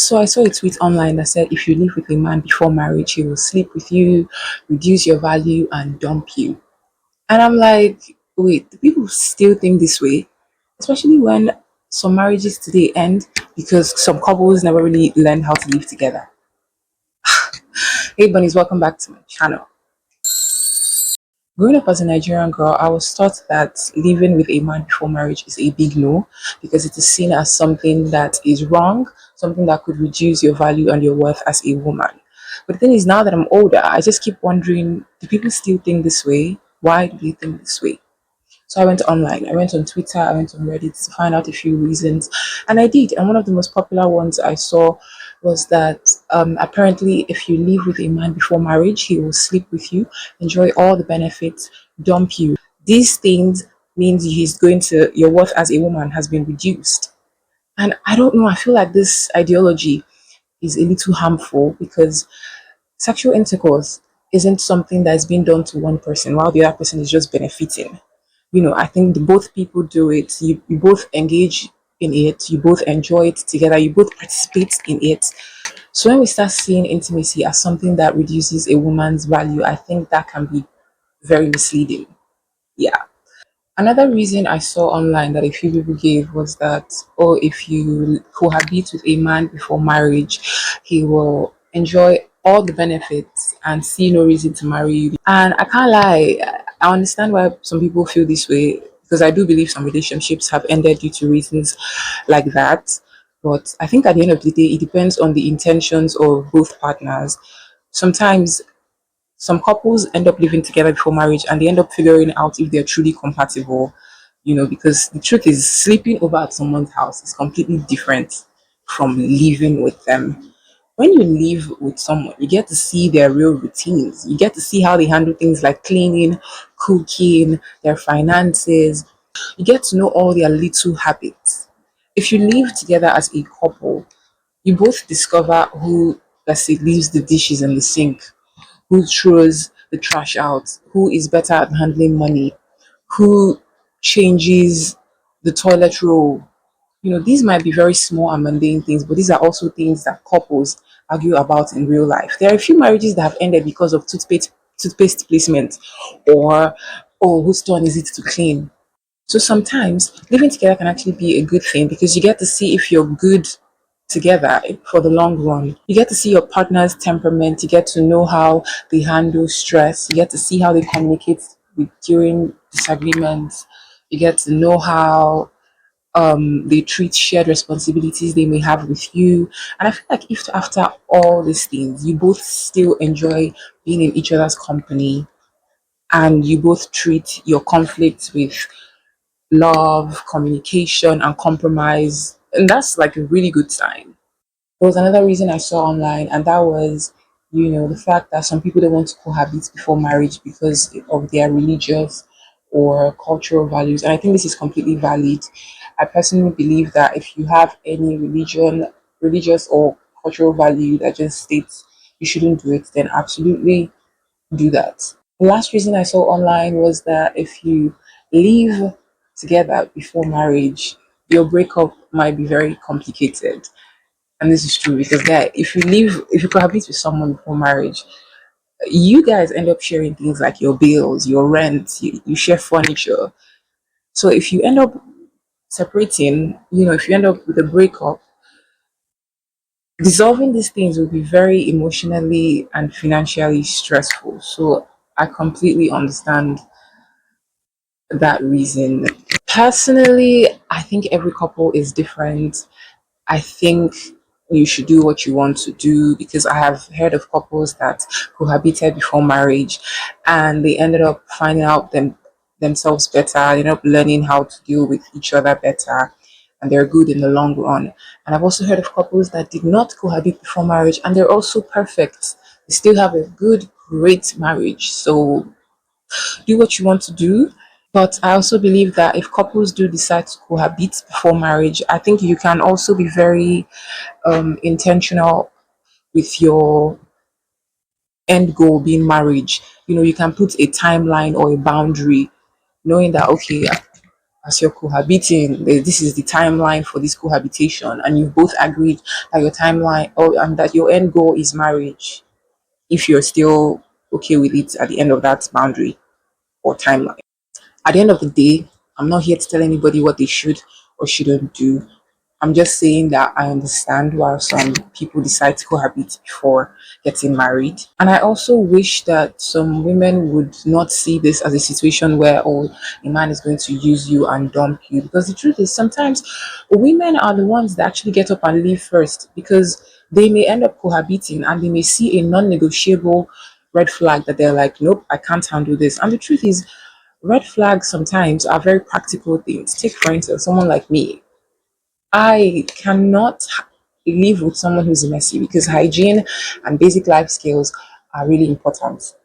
So I saw a tweet online that said if you live with a man before marriage, he will sleep with you, reduce your value, and dump you. And I'm like, wait, do people still think this way? Especially when some marriages today end because some couples never really learned how to live together. Hey bunnies, welcome back to my channel. Growing up as a Nigerian girl, I was taught that living with a man before marriage is a big no because it is seen as something that is wrong, something that could reduce your value and your worth as a woman. But the thing is, now that I'm older, I just keep wondering, do people still think this way? Why do they think this way? So I went online, I went on Twitter, I went on Reddit to find out a few reasons. And I did. And one of the most popular ones I saw was that apparently, if you live with a man before marriage, he will sleep with you, enjoy all the benefits, dump you. These things means he's going to, your worth as a woman has been reduced. And I don't know, I feel like this ideology is a little harmful because sexual intercourse isn't something that's being done to one person while the other person is just benefiting. I think both people do it. You both engage in it, you both enjoy it together, you both participate in it. So when we start seeing intimacy as something that reduces a woman's value, I think that can be very misleading. Yeah. Another reason I saw online that a few people gave was that, oh, if you cohabit with a man before marriage, he will enjoy all the benefits and see no reason to marry you. And I can't lie, I understand why some people feel this way because I do believe some relationships have ended due to reasons like that. But I think at the end of the day, it depends on the intentions of both partners. Sometimes some couples end up living together before marriage and they end up figuring out if they're truly compatible, because the truth is sleeping over at someone's house is completely different from living with them. When you live with someone, you get to see their real routines. You get to see how they handle things like cleaning, cooking, their finances. You get to know all their little habits. If you live together as a couple, you both discover who, let's say, leaves the dishes in the sink, who throws the trash out, who is better at handling money, who changes the toilet roll. These might be very small and mundane things, but these are also things that couples argue about in real life. There are a few marriages that have ended because of toothpaste placement or, oh, whose turn is it to clean? So sometimes living together can actually be a good thing because you get to see if you're good together for the long run. You get to see your partner's temperament, you get to know how they handle stress, you get to see how they communicate during disagreements, you get to know how they treat shared responsibilities they may have with you. And I feel like if after all these things, you both still enjoy being in each other's company and you both treat your conflicts with love, communication, and compromise. And that's like a really good sign. There was another reason I saw online, and that was, the fact that some people don't want to cohabit before marriage because of their religious or cultural values. And I think this is completely valid. I personally believe that if you have any religious or cultural value that just states you shouldn't do it, then absolutely do that. The last reason I saw online was that if you live together before marriage, your breakup might be very complicated. And this is true because if you cohabit with someone before marriage, you guys end up sharing things like your bills, your rent, you share furniture. So if you end up separating, if you end up with a breakup, dissolving these things will be very emotionally and financially stressful. So I completely understand that reason. Personally, I think every couple is different. I think you should do what you want to do because I have heard of couples that cohabited before marriage and they ended up finding out themselves better, they ended up learning how to deal with each other better and they're good in the long run. And I've also heard of couples that did not cohabit before marriage and they're also perfect. They still have a good, great marriage. So do what you want to do. But I also believe that if couples do decide to cohabit before marriage, I think you can also be very intentional with your end goal being marriage. You can put a timeline or a boundary, knowing that, okay, as you're cohabiting, this is the timeline for this cohabitation, and you both agreed that your timeline or and that your end goal is marriage, if you're still okay with it at the end of that boundary or timeline. At the end of the day, I'm not here to tell anybody what they should or shouldn't do. I'm just saying that I understand why some people decide to cohabit before getting married. And I also wish that some women would not see this as a situation where, oh, a man is going to use you and dump you. Because the truth is, sometimes women are the ones that actually get up and leave first, because they may end up cohabiting and they may see a non negotiable red flag that they're like, nope, I can't handle this. And the truth is, red flags sometimes are very practical things. Take, for instance, someone like me. I cannot live with someone who's messy, because hygiene and basic life skills are really important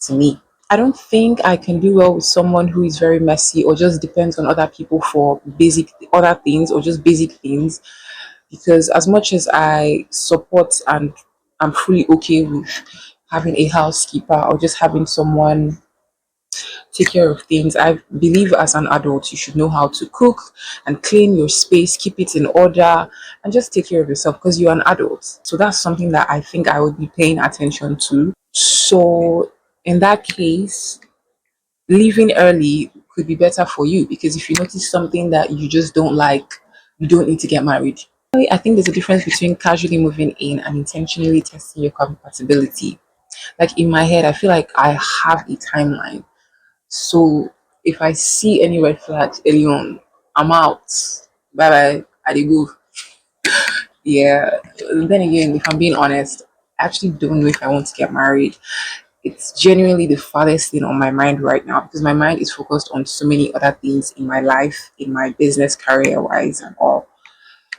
to me. I don't think I can do well with someone who is very messy or just depends on other people for basic other things or just basic things, because as much as I support and I'm fully okay with having a housekeeper or just having someone take care of things, I believe as an adult, you should know how to cook and clean your space, keep it in order, and just take care of yourself because you're an adult. So that's something that I think I would be paying attention to. So, in that case, leaving early could be better for you, because if you notice something that you just don't like, you don't need to get married. I think there's a difference between casually moving in and intentionally testing your compatibility. Like in my head, I feel like I have a timeline. So if I see any red flags early on, I'm out. Bye bye. I dey go. Yeah. Then again, if I'm being honest, I actually don't know if I want to get married. It's genuinely the farthest thing on my mind right now, because my mind is focused on so many other things in my life, in my business, career wise, and all.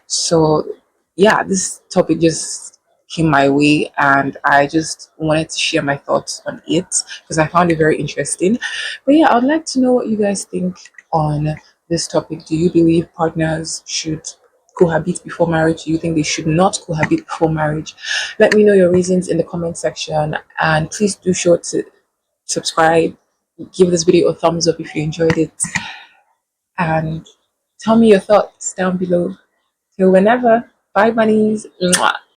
So, yeah, this topic just came my way, and I just wanted to share my thoughts on it because I found it very interesting. But yeah, I would like to know what you guys think on this topic. Do you believe partners should cohabit before marriage? Do you think they should not cohabit before marriage? Let me know your reasons in the comment section, and please do sure to subscribe, give this video a thumbs up if you enjoyed it, and tell me your thoughts down below. Till whenever. Bye, bunnies. Mwah.